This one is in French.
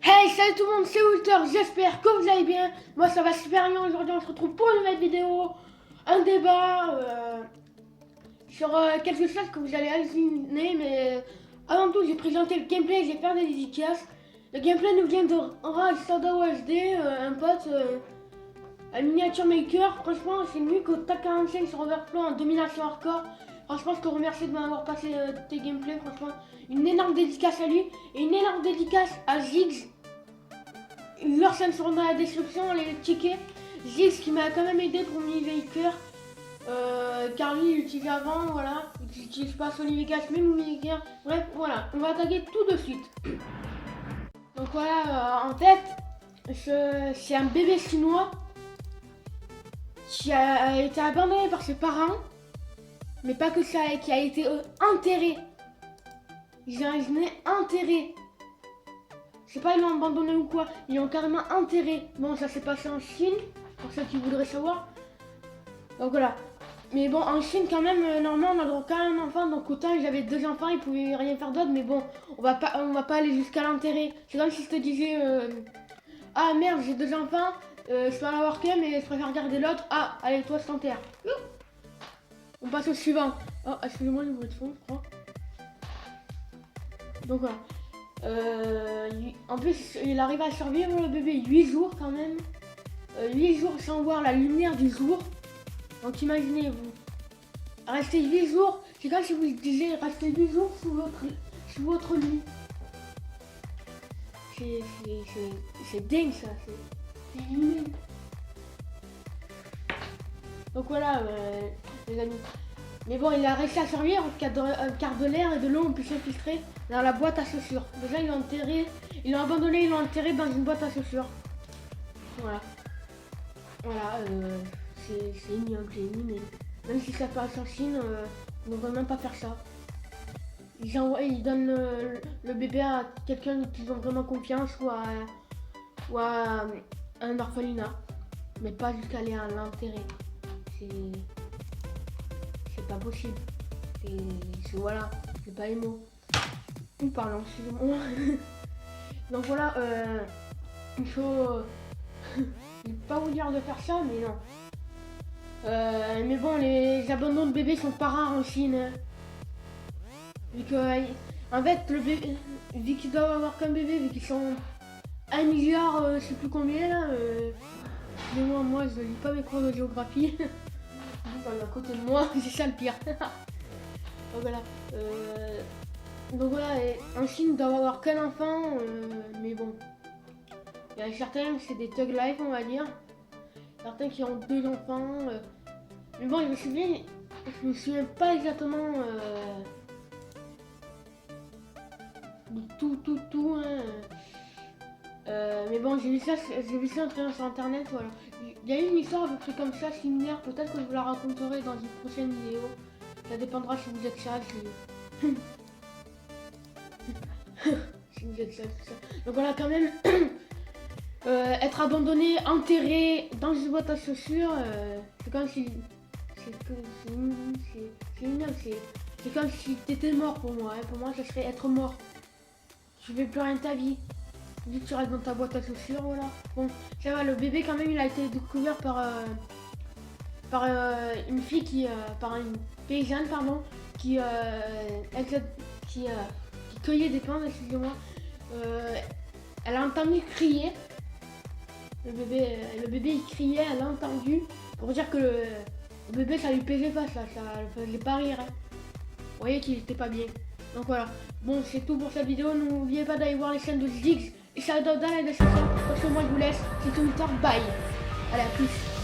Hey, salut tout le monde, c'est Walter, j'espère que vous allez bien. Moi ça va super bien, aujourd'hui on se retrouve pour une nouvelle vidéo. Un débat sur quelque chose que vous allez halluciner, mais avant tout j'ai présenté le gameplay, j'ai fait des dédicaces. Le gameplay nous vient de Rage Sada OSD, un pote, un miniature maker. Franchement c'est mieux que TAC 45 sur Overflow en domination hardcore. Franchement je te remercie de m'avoir passé tes gameplays, franchement une énorme dédicace à lui et une énorme dédicace à Ziggs. Leurs chaînes seront dans la description, les tickets. Ziggs qui m'a quand même aidé pour mon Maker. Car lui il l'utilise avant, voilà. Il n'utilise pas Sony Vegas mais mon Maker. Bref, voilà, on va attaquer tout de suite. Donc voilà, en fait, c'est un bébé chinois qui a été abandonné par ses parents. Mais pas que ça, qui a été enterré. Ils ont enterré. C'est pas ils l'ont abandonné ou quoi, ils l'ont carrément enterré. Bon, ça s'est passé en Chine, pour ceux qui voudraient savoir. Donc voilà. Mais bon, en Chine quand même, normalement on a le droit qu'à un enfant. Donc autant j'avais 2 enfants, ils pouvaient rien faire d'autre. Mais bon, on va pas aller jusqu'à l'enterrer. C'est comme si je te disais, ah merde, j'ai 2 enfants, je peux en avoir qu'un, mais je préfère garder l'autre. Ah, allez, toi je t'enterre. On passe au suivant. Oh, excusez-moi le bruit de fond, je crois. Donc voilà. En plus, il arrive à survivre le bébé 8 jours quand même. 8 jours sans voir la lumière du jour. Donc imaginez-vous. Rester 8 jours, c'est comme si vous disiez rester 8 jours sous votre lit. C'est dingue ça. C'est inhumain. Donc voilà les amis. Mais bon, il a réussi à survivre car de l'air et de l'eau ont pu s'infiltrer dans la boîte à chaussures. Déjà, ils l'ont abandonné, ils l'ont enterré dans une boîte à chaussures. Voilà. Voilà, c'est ignoble, c'est inhumain. Même si ça passe en Chine, on ne devrait même pas faire ça. Ils donnent le bébé à quelqu'un qu'ils ont vraiment confiance ou à un orphelinat. Mais pas jusqu'à aller à l'enterrer. C'est pas possible. Voilà, c'est pas les mots. Pardon, excusez-moi. Donc voilà, il faut pas vous dire de faire ça, mais non. Mais bon, les abandons de bébés sont pas rares en Chine. Hein. Vu que, en fait, le bébé, vu qu'ils doivent avoir qu'un bébé, vu qu'ils sont 1 milliard, je sais plus combien là. Excusez-moi, moi je lis pas mes cours de géographie. À côté de moi, c'est ça le pire. Donc voilà. Donc voilà, et en Chine, il doit avoir qu'un enfant, mais bon. Il y a certains, c'est des thug life, on va dire. Certains qui ont 2 enfants. Mais bon, je me souviens pas exactement de tout. Hein. Mais bon, j'ai vu ça sur internet, voilà. Il y a une histoire à peu près comme ça, similaire, peut-être que je vous la raconterai dans une prochaine vidéo. Ça dépendra si vous êtes sage. Si vous êtes sage, tout ça. Donc voilà, quand même, être abandonné, enterré dans une boîte à chaussures, c'est comme si... C'est comme si t'étais mort pour moi. Hein. Pour moi, ça serait être mort. Tu veux plus rien de ta vie. Vu que tu restes dans ta boîte à chaussures, voilà. Bon, ça va, le bébé quand même, il a été découvert par une fille par une paysanne, pardon, qui cueillait des plantes, excusez-moi. Elle a entendu crier. Le bébé il criait, elle a entendu. Pour dire que le bébé ça lui plaisait pas, ça le faisait pas rire. Hein. Vous voyez qu'il était pas bien. Donc voilà. Bon, c'est tout pour cette vidéo. N'oubliez pas d'aller voir les chaînes de Ziggs. Et ça donne dans la description. Parce que moi je vous laisse. C'est tout le temps. Bye. Allez, à plus.